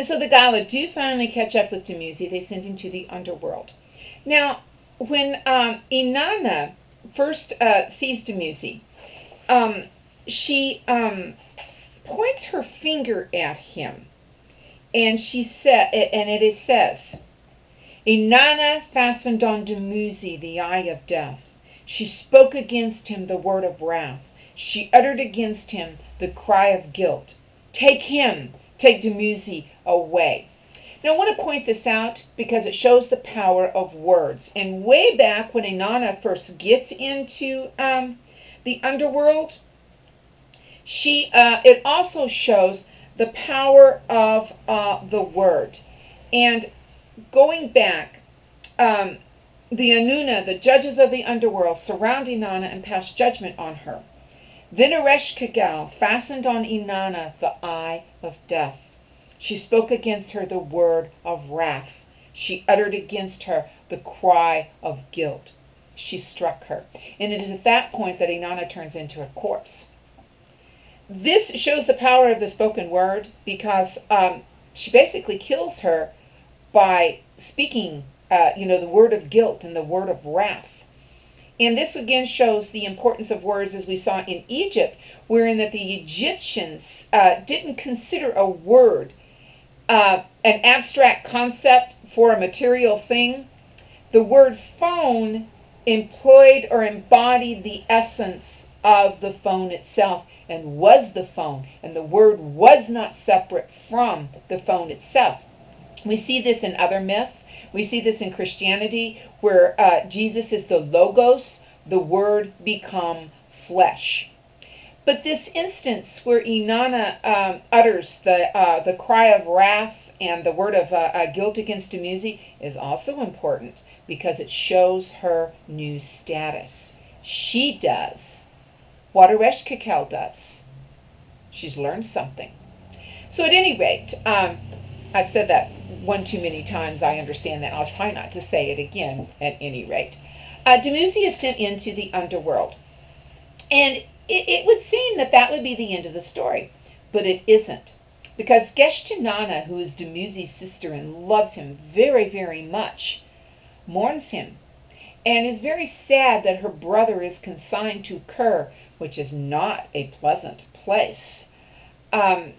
And so the Gala do finally catch up with Dumuzi. They send him to the underworld. Now, when Innanna first sees Dumuzi, she points her finger at him, and it says, Innanna fastened on Dumuzi the eye of death. She spoke against him the word of wrath. She uttered against him the cry of guilt. Take him, take Dumuzi away. Now I want to point this out because it shows the power of words. And way back when Innanna first gets into the underworld, it also shows the power of the word. And going back, the Innanna, the judges of the underworld, surround Innanna and pass judgment on her. Then Ereshkigal fastened on Innanna the eye of death. She spoke against her the word of wrath. She uttered against her the cry of guilt. She struck her. And it is at that point that Innanna turns into a corpse. This shows the power of the spoken word because she basically kills her by speaking the word of guilt and the word of wrath. And this again shows the importance of words as we saw in Egypt, wherein that the Egyptians didn't consider a word an abstract concept for a material thing. The word phone employed or embodied the essence of the phone itself and was the phone, and the word was not separate from the phone itself. We see this in other myths. We see this in Christianity, where Jesus is the Logos, the Word become flesh. But this instance where Innanna utters the cry of wrath and the word of guilt against Dumuzi is also important because it shows her new status. She does what Ereshkigal does. She's learned something. So at any rate, I've said that one too many times. I understand that. I'll try not to say it again at any rate. Dumuzi is sent into the underworld. And it would seem that would be the end of the story. But it isn't. Because Geshtinana, who is Dumuzi's sister and loves him very, very much, mourns him and is very sad that her brother is consigned to Kir, which is not a pleasant place.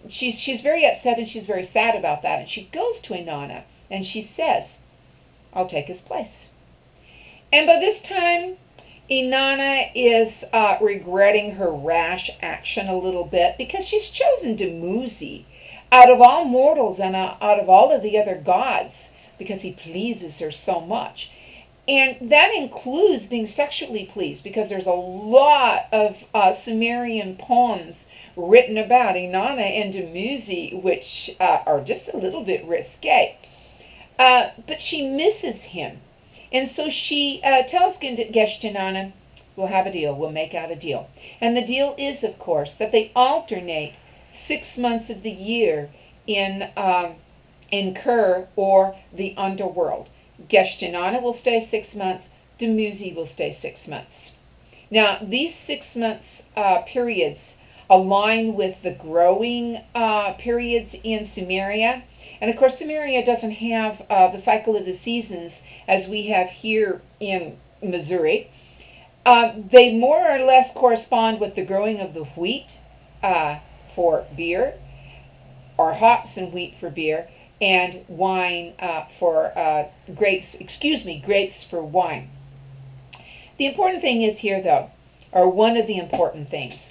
She's very upset and she's very sad about that. And she goes to Innanna and she says, I'll take his place. And by this time, Innanna is regretting her rash action a little bit because she's chosen Dumuzi out of all mortals and out of all of the other gods because he pleases her so much. And that includes being sexually pleased because there's a lot of Sumerian poems written about Innanna and Dumuzi, which are just a little bit risque. But she misses him. And so she tells Geshtinana, we'll have a deal, we'll make out a deal. And the deal is, of course, that they alternate 6 months of the year in Kir, or the underworld. Geshtinana will stay 6 months, Dumuzi will stay 6 months. Now, these 6 months periods align with the growing periods in Sumeria. And of course, Sumeria doesn't have the cycle of the seasons as we have here in Missouri. They more or less correspond with the growing of the wheat for beer, or hops and wheat for beer, and wine grapes for wine. The important thing is here, though, or one of the important things,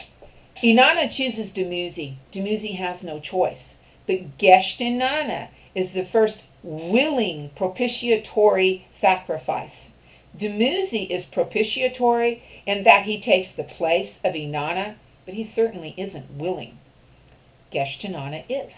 Innanna chooses Dumuzi. Dumuzi has no choice. But Geshtinana is the first willing propitiatory sacrifice. Dumuzi is propitiatory in that he takes the place of Innanna, but he certainly isn't willing. Geshtinana is.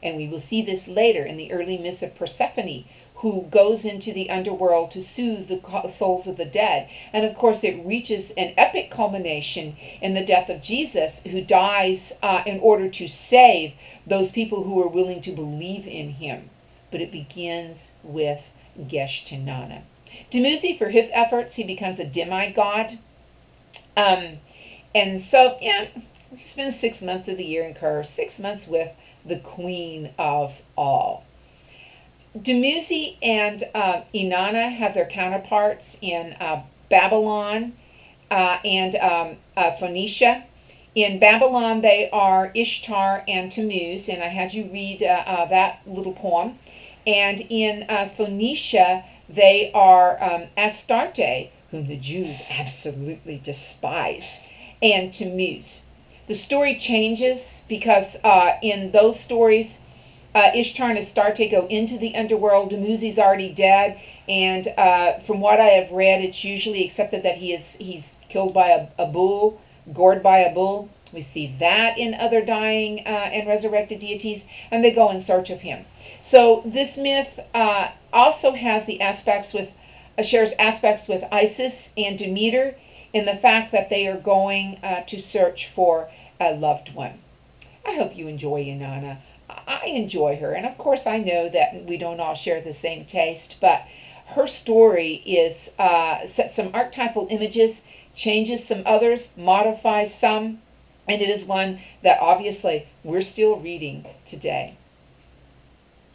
And we will see this later in the early myths of Persephone, who goes into the underworld to soothe the souls of the dead. And of course it reaches an epic culmination in the death of Jesus, who dies in order to save those people who are willing to believe in him. But it begins with Geshtinana. Dumuzi, for his efforts, he becomes a demigod. And so, he spends 6 months of the year in Kir, 6 months with the queen of all. Dumuzi and Innanna have their counterparts in Babylon and Phoenicia. In Babylon, they are Ishtar and Tammuz, and I had you read that little poem. And in Phoenicia, they are Astarte, whom the Jews absolutely despised, and Tammuz. The story changes because in those stories, Ishtar and Astarte go into the underworld. Dumuzi's already dead, and from what I have read, it's usually accepted that he's killed by a bull, gored by a bull. We see that in other dying and resurrected deities, and they go in search of him. So this myth also has the aspects with shares aspects with Isis and Demeter in the fact that they are going to search for a loved one. I hope you enjoy Innanna. I enjoy her, and of course I know that we don't all share the same taste, but her story is sets some archetypal images, changes some others, modifies some, and it is one that obviously we're still reading today.